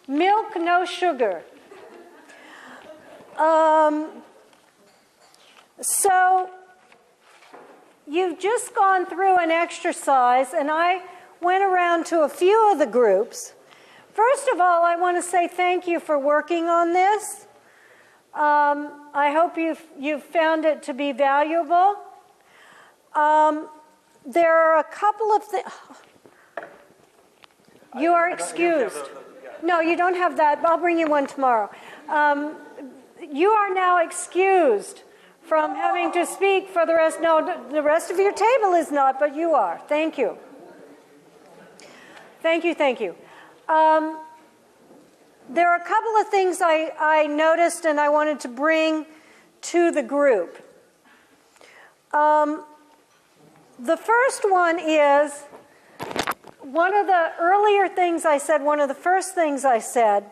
Milk, no sugar. So you've just gone through an exercise, and I went around to a few of the groups. First of all, I want to say thank you for working on this. I hope you've found it to be valuable. There are a couple of things. You are excused. No, you don't have that. I'll bring you one tomorrow. You are now excused from having to speak for the rest. No, the rest of your table is not, but you are. Thank you. Thank you, thank you. There are a couple of things I noticed and I wanted to bring to the group. The first one is, one of the earlier things I said, one of the first things I said,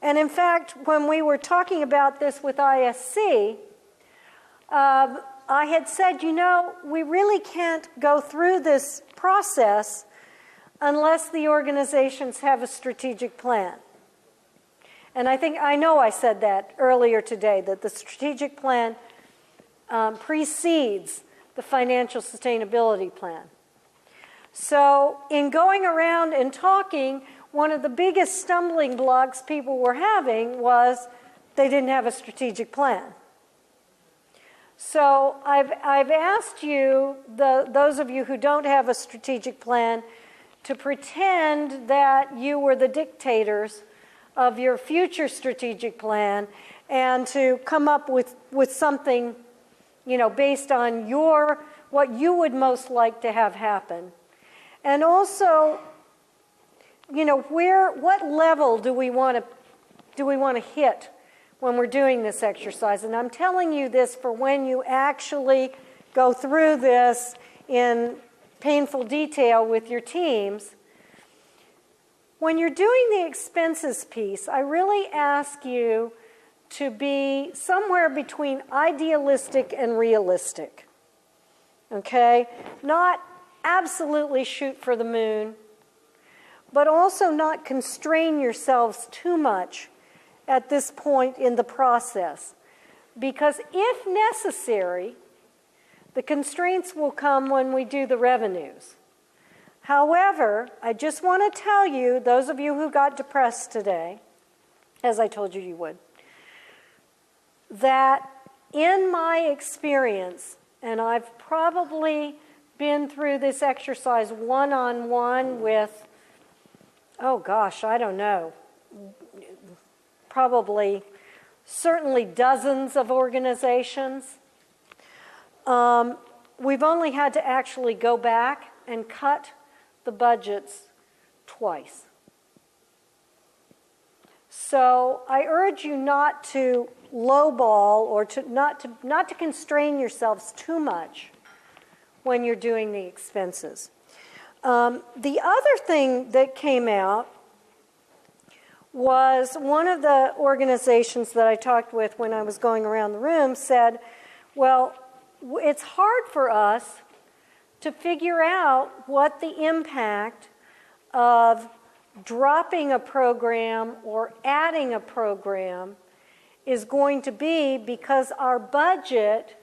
and in fact, when we were talking about this with ISC, I had said, you know, we really can't go through this process unless the organizations have a strategic plan. And I know I said that earlier today, that the strategic plan precedes the financial sustainability plan. So in going around and talking, one of the biggest stumbling blocks people were having was they didn't have a strategic plan. So I've asked you, those of you who don't have a strategic plan, to pretend that you were the dictators of your future strategic plan and to come up with something, you know, based on what you would most like to have happen. And also, you know, what level do we want to hit when we're doing this exercise? And I'm telling you this for when you actually go through this in painful detail with your teams. When you're doing the expenses piece, I really ask you to be somewhere between idealistic and realistic. Okay? Not absolutely shoot for the moon, but also not constrain yourselves too much at this point in the process. Because if necessary, the constraints will come when we do the revenues. However, I just want to tell you, those of you who got depressed today, as I told you you would, that in my experience, and I've probably been through this exercise one-on-one with, oh gosh, I don't know, certainly dozens of organizations. We've only had to actually go back and cut the budgets twice. So I urge you not to lowball or not to constrain yourselves too much when you're doing the expenses. The other thing that came out was one of the organizations that I talked with when I was going around the room said, well, it's hard for us to figure out what the impact of dropping a program or adding a program is going to be because our budget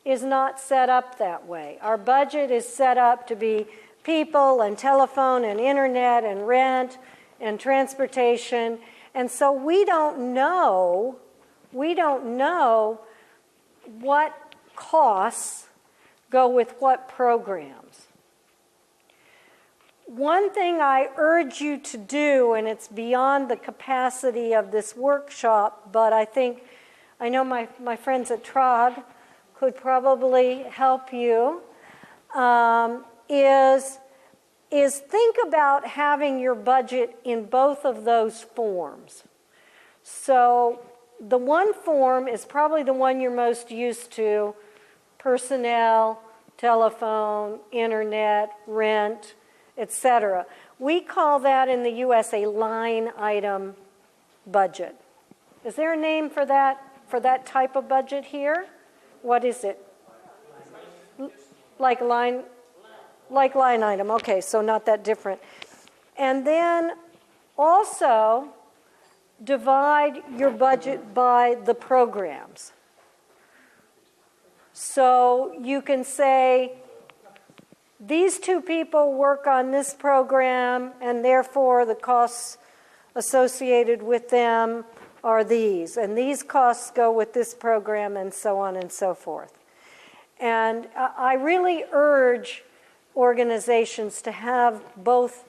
is not set up that way. Our budget is set up to be people and telephone and internet and rent and transportation, and so we don't know what costs go with what programs. One thing I urge you to do, and it's beyond the capacity of this workshop, but I know my friends at Trog could probably help you, is think about having your budget in both of those forms. So the one form is probably the one you're most used to: personnel, telephone, internet, rent, etc. We call that in the U.S. a line item budget. Is there a name for that type of budget here? What is it? Like line item. Okay, so not that different. And then also, divide your budget by the programs. So you can say, these two people work on this program, and therefore the costs associated with them are these, and these costs go with this program, and so on and so forth. And I really urge organizations to have both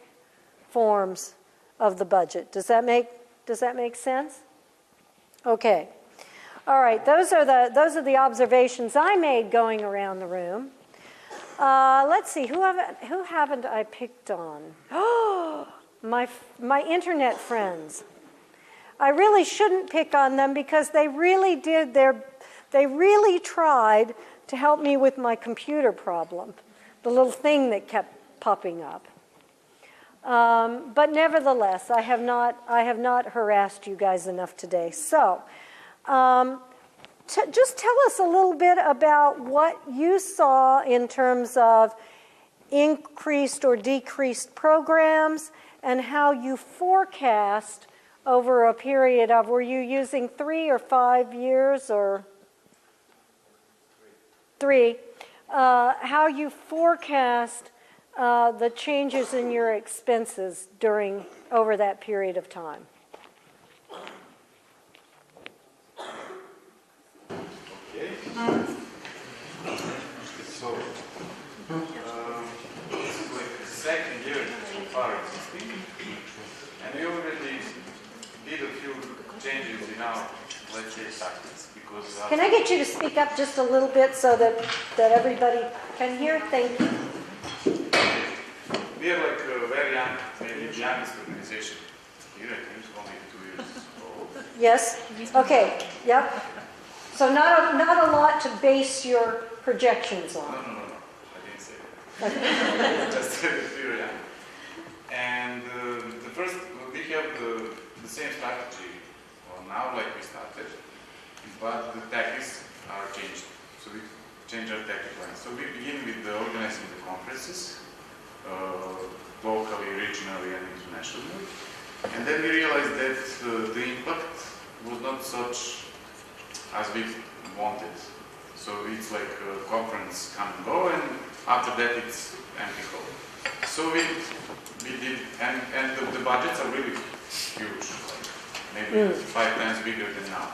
forms of the budget. Does that make sense? Okay. All right. Those are the observations I made going around the room. Let's see. Who haven't I picked on? Oh, my internet friends. I really shouldn't pick on them because they really tried to help me with my computer problem, the little thing that kept popping up. But nevertheless, I have not harassed you guys enough today. So, just tell us a little bit about what you saw in terms of increased or decreased programs and how you forecast over a period of, were you using 3 or 5 years or 3? How you forecast the changes in your expenses over that period of time. Okay. So, this is like the second year so far existing, and we already did a few changes in our, let's say, tactics. Because can I get you to speak up just a little bit so that everybody can hear? Thank you. We are like a very young, maybe the youngest organization here. I think only 2 years old. Yes. Okay. Yep. So not a lot to base your projections on. No. I didn't say that. Just very young. And the first, we have the same strategy now, like we started, but the tactics are changed. So we change our tactic line. So we begin with organizing the conferences, locally, regionally, and internationally. And then we realized that the impact was not such as we wanted. So it's like a conference come and go, and after that it's empty hall. So we did, and the budgets are really huge, like maybe 5 times bigger than now.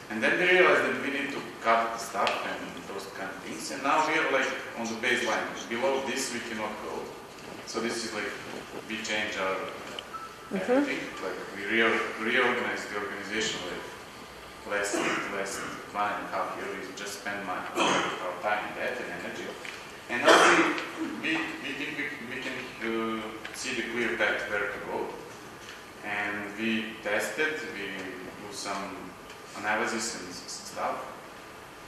And then we realized that we need to cut the stuff and those kind of things. And now we are like on the baseline. Below this we cannot go. So this is like, we change our everything. Like we reorganize the organization with less 1.5 years. We just spend our time in that and energy. And now we think we can see the clear path where to go. And we tested, we do some analysis and stuff,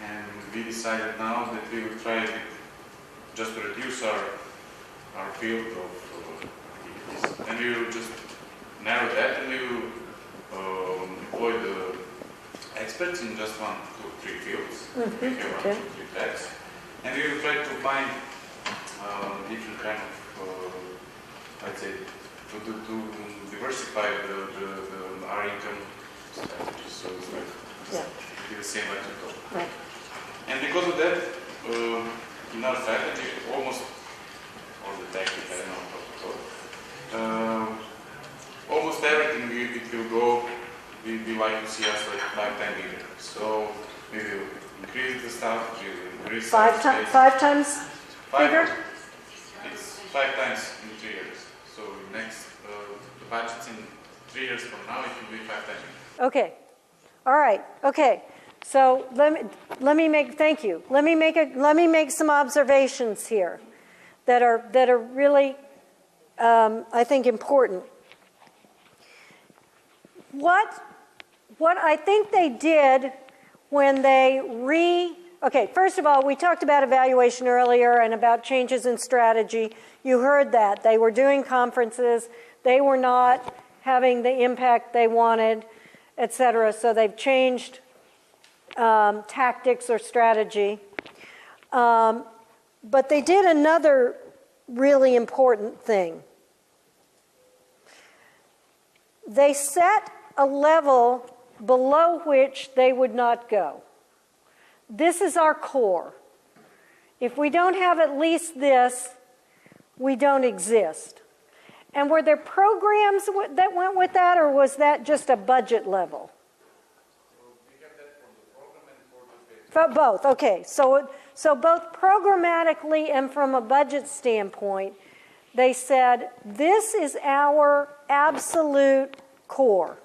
and we decided now that we will try just to reduce our field of activities, and we will just narrow that, and we will deploy the experts in just 1, 2, 3 fields. We have 1, 2, 3 tracks, and we will try to find different kind of, I'd say, to diversify our income strategies. So it's like the same like you talk. Right. And because of that, in our strategy, almost all the tactics, I don't know how to talk, almost everything it will go, we like to see us like 5 times bigger. So we will increase the staff, we will increase 5 times bigger? It's 5 times in 3 years. So next, the budgets in 3 years from now, it will be 5 times bigger. Okay. All right. Okay. So let me make. Thank you. Let me make some observations here that are really I think important. What I think they did when they okay, first of all, we talked about evaluation earlier and about changes in strategy. You heard that. They were doing conferences. They were not having the impact they wanted, etc. So they've changed tactics or strategy. But they did another really important thing. They set a level below which they would not go. This is our core. If we don't have at least this, we don't exist. And were there programs that went with that, or was that just a budget level? We have that for the program and for the Both, okay. So both programmatically and from a budget standpoint, they said, this is our absolute core.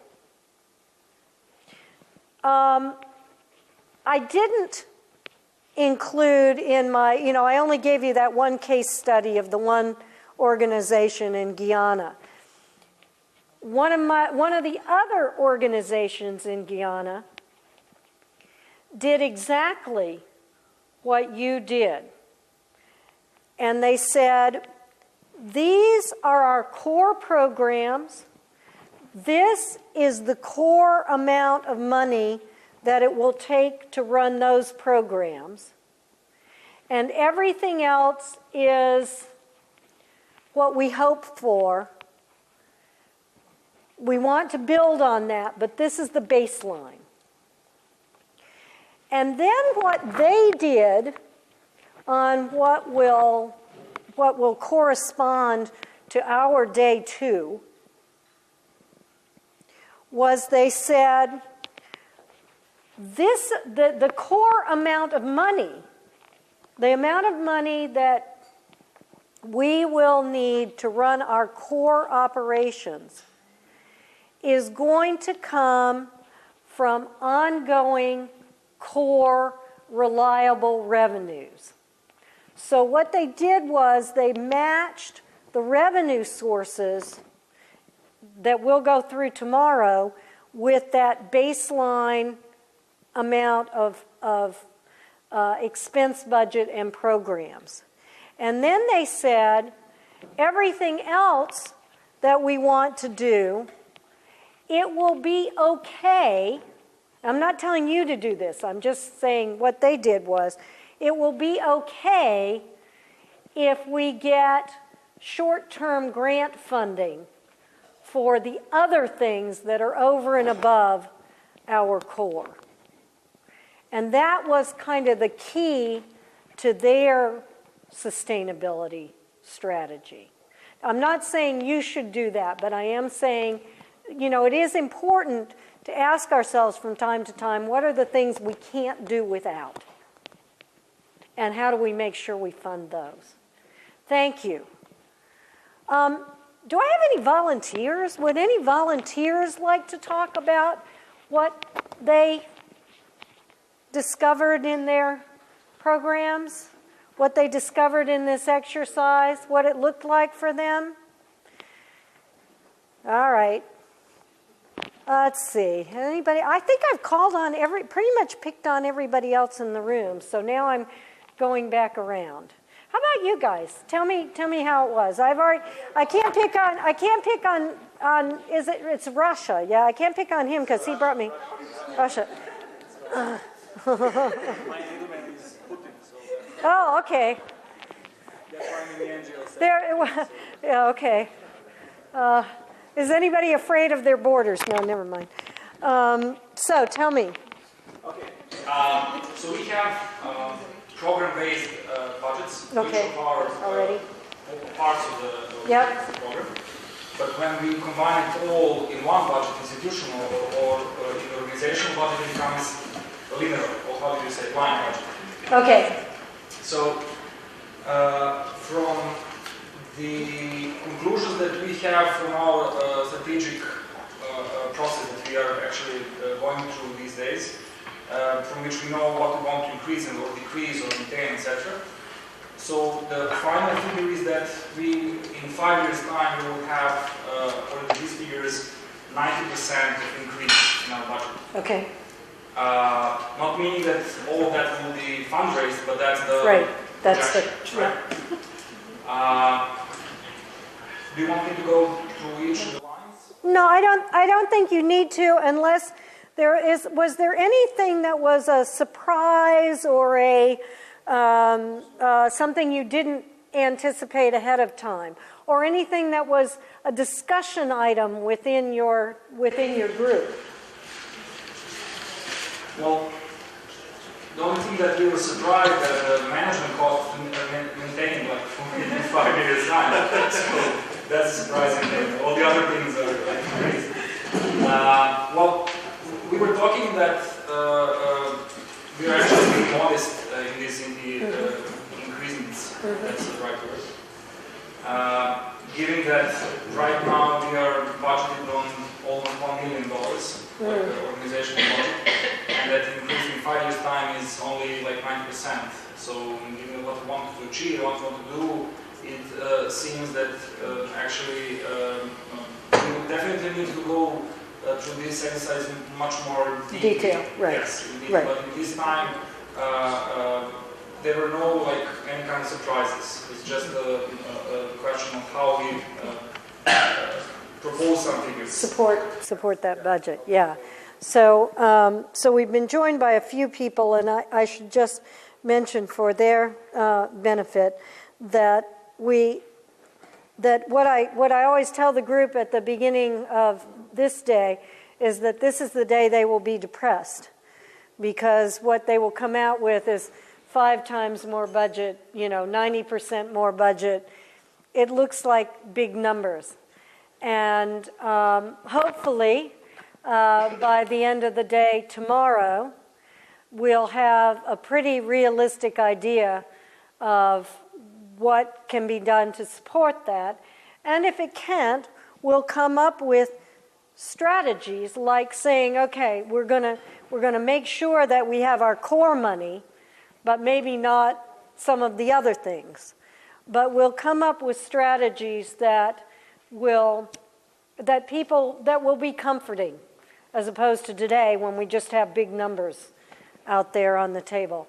I didn't include in my, I only gave you that one case study of the one organization in Guyana. One of the other organizations in Guyana did exactly what you did. And they said, these are our core programs. This is the core amount of money that it will take to run those programs. And everything else is what we hope for. We want to build on that, but this is the baseline. And then what they did on what will correspond to our day 2 was they said, the core amount of money, the amount of money that we will need to run our core operations is going to come from ongoing core reliable revenues. So what they did was they matched the revenue sources that we'll go through tomorrow with that baseline amount of expense budget and programs. And then they said, everything else that we want to do, it will be okay. I'm not telling you to do this. I'm just saying what they did was, it will be okay if we get short-term grant funding for the other things that are over and above our core. And that was kind of the key to their sustainability strategy. I'm not saying you should do that, but I am saying, it is important to ask ourselves from time to time, what are the things we can't do without? And how do we make sure we fund those? Thank you. Do I have any volunteers? Would any volunteers like to talk about what they discovered in their programs? What they discovered in this exercise? What it looked like for them? All right. Let's see. Anybody? I think I've called on pretty much picked on everybody else in the room. So now I'm going back around. How about you guys? Tell me how it was. I can't pick on it's Russia. Yeah, I can't pick on him because he brought me Russia. My middleman is Putin, so Oh, okay. that's why I'm in the NGO. There, yeah, okay. Is anybody afraid of their borders? No, never mind. So tell me. Okay. So we have program-based budgets. Okay. Which are Already. Parts of the Yep. program. But when we combine it all in one budget, institutional or in the organizational budget, it becomes a linear, or how do you say, line budget. Okay. So, from the conclusions that we have from our strategic process that we are actually going through these days, from which we know what we want to increase and or decrease or maintain, etc. So the final figure is that we, in 5 years' time, we will have, according to these figures, 90% of increase in our budget. Okay. Not meaning that all of that will be fundraised, but that's the Right. That's the right. Do you want me to go through each of the lines? No, I don't think you need to, unless was there anything that was a surprise or a something you didn't anticipate ahead of time, or anything that was a discussion item within your group? Well, the only thing that we were surprised that the management cost maintained like in 5 years time. So that's surprising. All the other things are like crazy. Well, we were talking that we are actually being modest in the increases. That's the right word. Given that right now we are budgeted on almost $1 million, like the organizational budget, and that increase in 5 years' time is only like 9%. So given what we want to achieve, what we want to do, it seems that actually we definitely need to go through this exercise in much more detail. Right. Yes, right. But in this time, there were no like any kind of surprises. It's just a question of how we propose something. Support that budget. Yeah. So so we've been joined by a few people, and I should just mention for their benefit that what I always tell the group at the beginning of this day is that this is the day they will be depressed, because what they will come out with is 5 times more budget, 90% more budget. It looks like big numbers. And hopefully, by the end of the day tomorrow, we'll have a pretty realistic idea of what can be done to support that. And if it can't, we'll come up with strategies like saying, okay, we're going to make sure that we have our core money, but maybe not some of the other things. But we'll come up with strategies that will be comforting, as opposed to today when we just have big numbers out there on the table.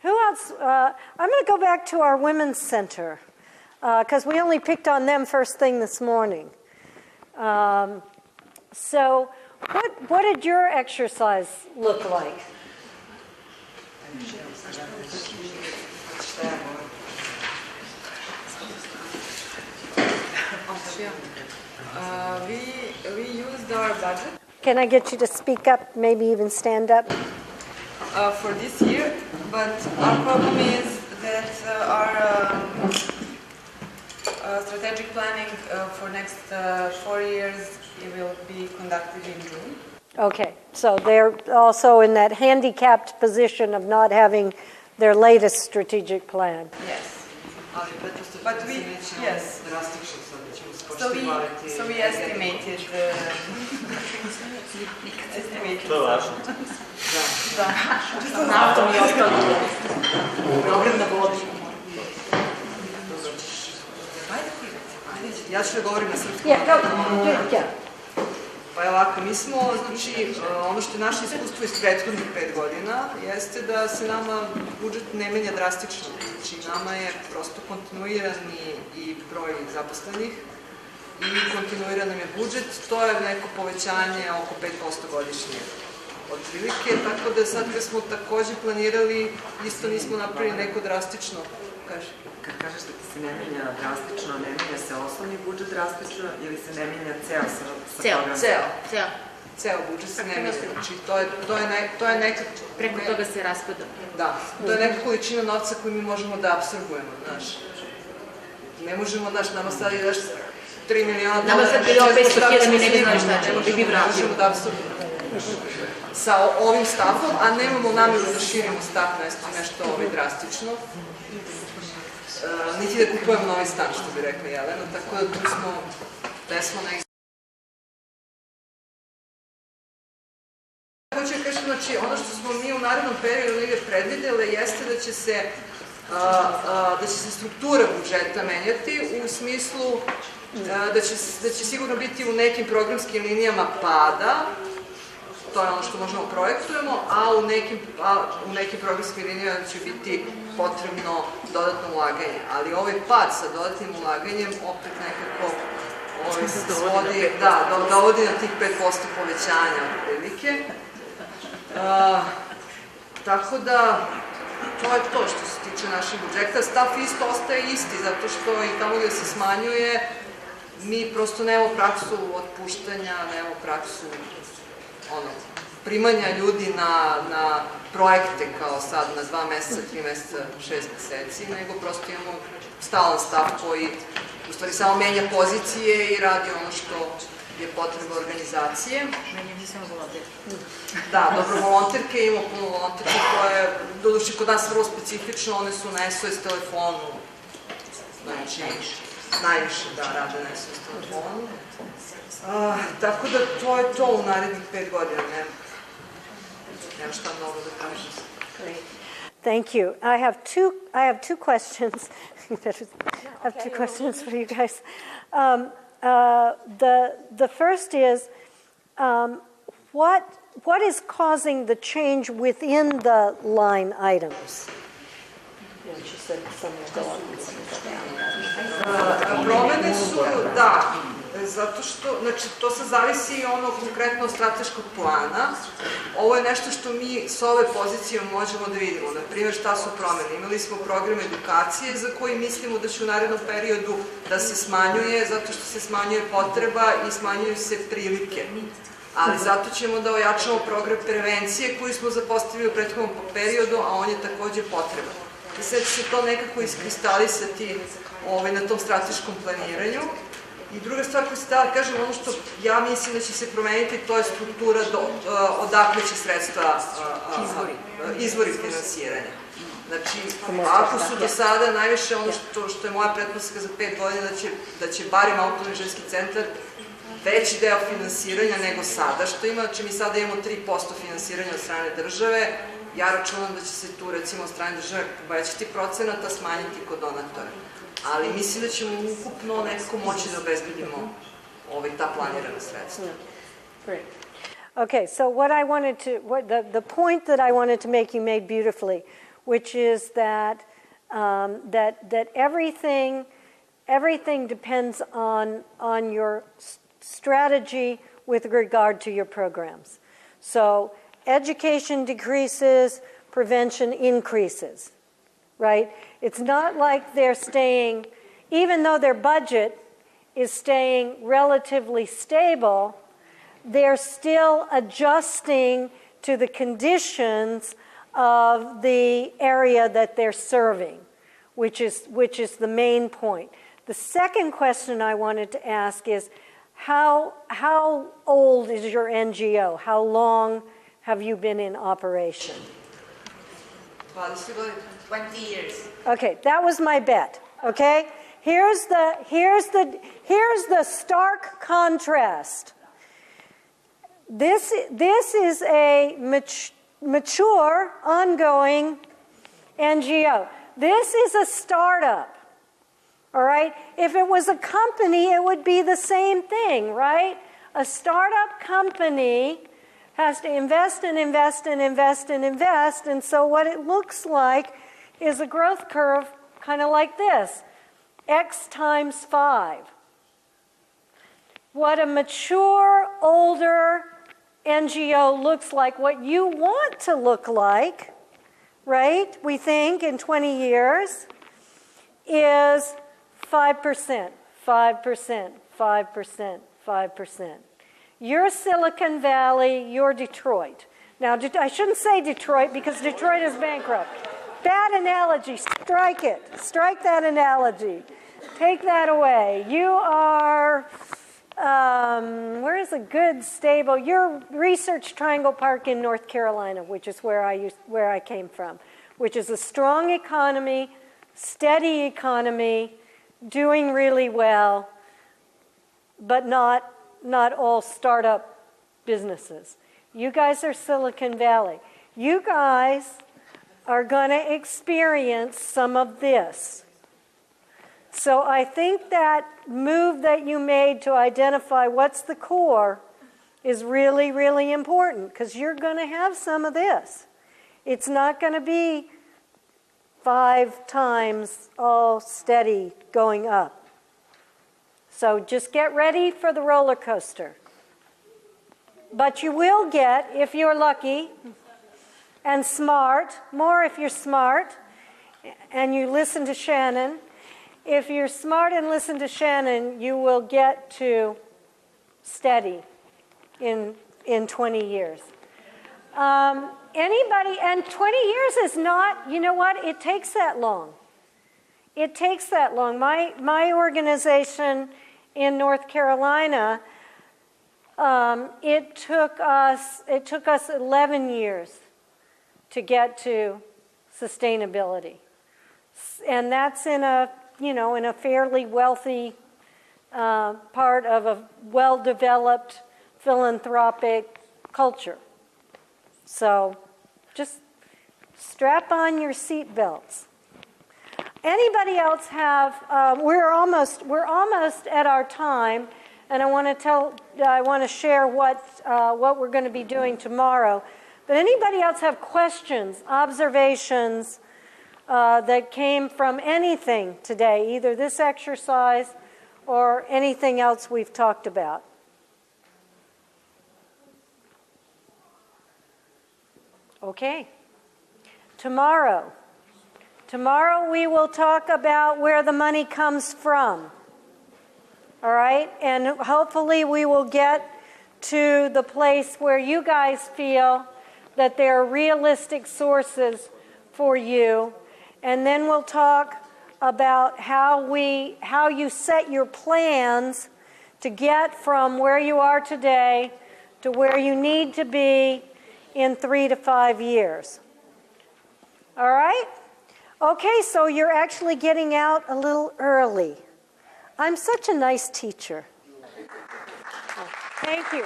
Who else? I'm going to go back to our Women's Center, because we only picked on them first thing this morning. So what did your exercise look like? We used our budget. Can I get you to speak up, maybe even stand up? For this year, but our problem is that our strategic planning for next 4 years it will be conducted in June. Okay, so they're also in that handicapped position of not having their latest strategic plan. Yes. But we, yes. So we estimated To je važno. naftom i ostalo. Beograd na vodi. Ja ću da govorim na srpskom. Pa je ovako, mi smo, znači, ono što je naše iskustvo iz prethodnih 5 godina jeste da se nama budžet ne menja drastično. Znači, nama je prosto kontinuirani i broj zaposlenih i kontinuiran nam je budžet. To je neko povećanje oko 5% godišnje otprilike, tako da sad kad smo takođe planirali, isto nismo napravili neko drastično. Kad kažeš da ti se ne menja drastično, ne menja se osnovni budžet drastično ili se ne menja ceo sa programom? Ceo budžet se ne menja, znači to je neka... Preko toga se raspada. Da, to je neka količina novca koju mi možemo da apsorbujemo, znaš. Ne možemo, znaš, nama sad je daš 3 miliona dolara... Nama sad bilo 500.000, mi ne bi znali šta ćemo, bi vratili. Možemo da apsorbujemo sa ovim stafom, a nemamo namjeru da širimo staf nešto drastično. Niti da kupujemo novi stan, što bi rekla Jelena, tako da tu smo, da smo negdje. Hoću da kažem, znači, ono što smo mi u narednom periodu negdje predvidele jeste da će se struktura budžeta menjati u smislu da će sigurno biti u nekim programskim linijama pada, to je ono što možemo projektujemo, a u nekim programskim linijama će biti potrebno dodatno ulaganje. Ali ovaj pad sa dodatnim ulaganjem opet nekako dovodi na tih 5% povećanja otprilike. Tako da to je to što se tiče naših budžeta. Stav isto ostaje isti, zato što i tamo gde se smanjuje, mi prosto nemamo praksu otpuštanja, nemamo praksu primanja ljudi na projekte kao sad na 2 meseca, 3 meseca, 6 meseci, nego prosto imamo stalan stav koji u stvari samo menja pozicije i radi ono što je potreba organizacije. Menjam se samo volonterke. Da, dobro, volonterke, imamo puno volonterke koje, doduše kod nas vrlo specifično, one su na SOS telefonu, znači najviše da rade na SOS telefonu. Tako da to je to u narednih 5 godina, nema šta mnogo da kažem. Great. Thank you. I have two questions. I have two questions for you guys. The first is, what is causing the change within the line items? She said some will go up and some will go down. Promene su, da, zato što, znači, to se zavisi konkretno od strateškog plana. Ovo je nešto što mi s ove pozicije možemo da vidimo. Na primjer, šta su promene? Imali smo program edukacije za koji mislimo da će u narednom periodu da se smanjuje, zato što se smanjuje potreba i smanjuju se prilike. Ali zato ćemo da ojačamo program prevencije koji smo zapostavili u prethodnom periodu, a on je takođe potreban. I sad će se to nekako iskristalisati na tom strateškom planiranju. I druga stvar koju se htjela kažem, ono što ja mislim da će se promeniti, to je struktura odakle će sredstva, izvori finansiranja. Znači, ako su do sada najviše ono što je moja pretpostavka za 5 godina, da će barem autonomni ženski centar veći deo finansiranja nego sada što ima, znači mi sada imamo 3% finansiranja od strane države, ja računam da će se tu recimo od strane države povećati procenat, a smanjiti kod donatora. Ali mislim da ćemo ukupno nekako moći da obezbedimo ta planirana sredstva. Great. Okay, so what I wanted to, the point that I wanted to make, you made beautifully, which is that that everything depends on your strategy with regard to your programs. So education decreases, prevention increases, right? It's not like they're staying, even though their budget is staying relatively stable, they're still adjusting to the conditions of the area that they're serving, which is the main point. The second question I wanted to ask is, how old is your NGO? How long have you been in operation? 20 years. Okay, that was my bet. Okay, here's the stark contrast. This is a mature, ongoing NGO. This is a startup. All right? If it was a company, it would be the same thing, right? A startup company has to invest and invest and invest and invest, and so what it looks like is a growth curve kind of like this, X times 5. What a mature, older NGO looks like, what you want to look like, right, we think in 20 years, is 5%, 5%, 5%, 5%. You're Silicon Valley, you're Detroit. Now, I shouldn't say Detroit because Detroit is bankrupt. Bad analogy, strike it. Strike that analogy. Take that away. You are, where is a good, stable, you're Research Triangle Park in North Carolina, which is where I came from, which is a strong economy, steady economy, doing really well, but not all startup businesses. You guys are Silicon Valley. You guys are going to experience some of this. So I think that move that you made to identify what's the core is really, really important because you're going to have some of this. It's not going to be 5 times all steady going up. So just get ready for the roller coaster. But you will get, if you're lucky, and smart, more if you're smart and you listen to Shannon. If you're smart and listen to Shannon, you will get to steady in 20 years. Anybody, and 20 years is not, you know what, it takes that long. It takes that long. My organization in North Carolina, it took us 11 years to get to sustainability. And that's in a fairly wealthy part of a well-developed philanthropic culture. So just strap on your seat belts. Anybody else have? We're almost at our time, and I want to share what we're going to be doing tomorrow. But anybody else have questions, observations that came from anything today, either this exercise or anything else we've talked about? Okay. Tomorrow we will talk about where the money comes from. All right? And hopefully we will get to the place where you guys feel that there are realistic sources for you. And then we'll talk about how you set your plans to get from where you are today to where you need to be in 3 to 5 years. All right? Okay, so you're actually getting out a little early. I'm such a nice teacher. Thank you.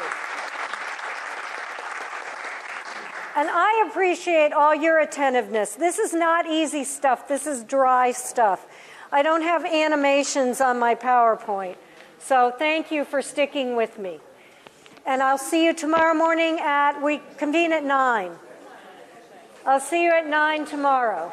And I appreciate all your attentiveness. This is not easy stuff. This is dry stuff. I don't have animations on my PowerPoint. So thank you for sticking with me. And I'll see you tomorrow morning we convene at 9. I'll see you at 9 tomorrow.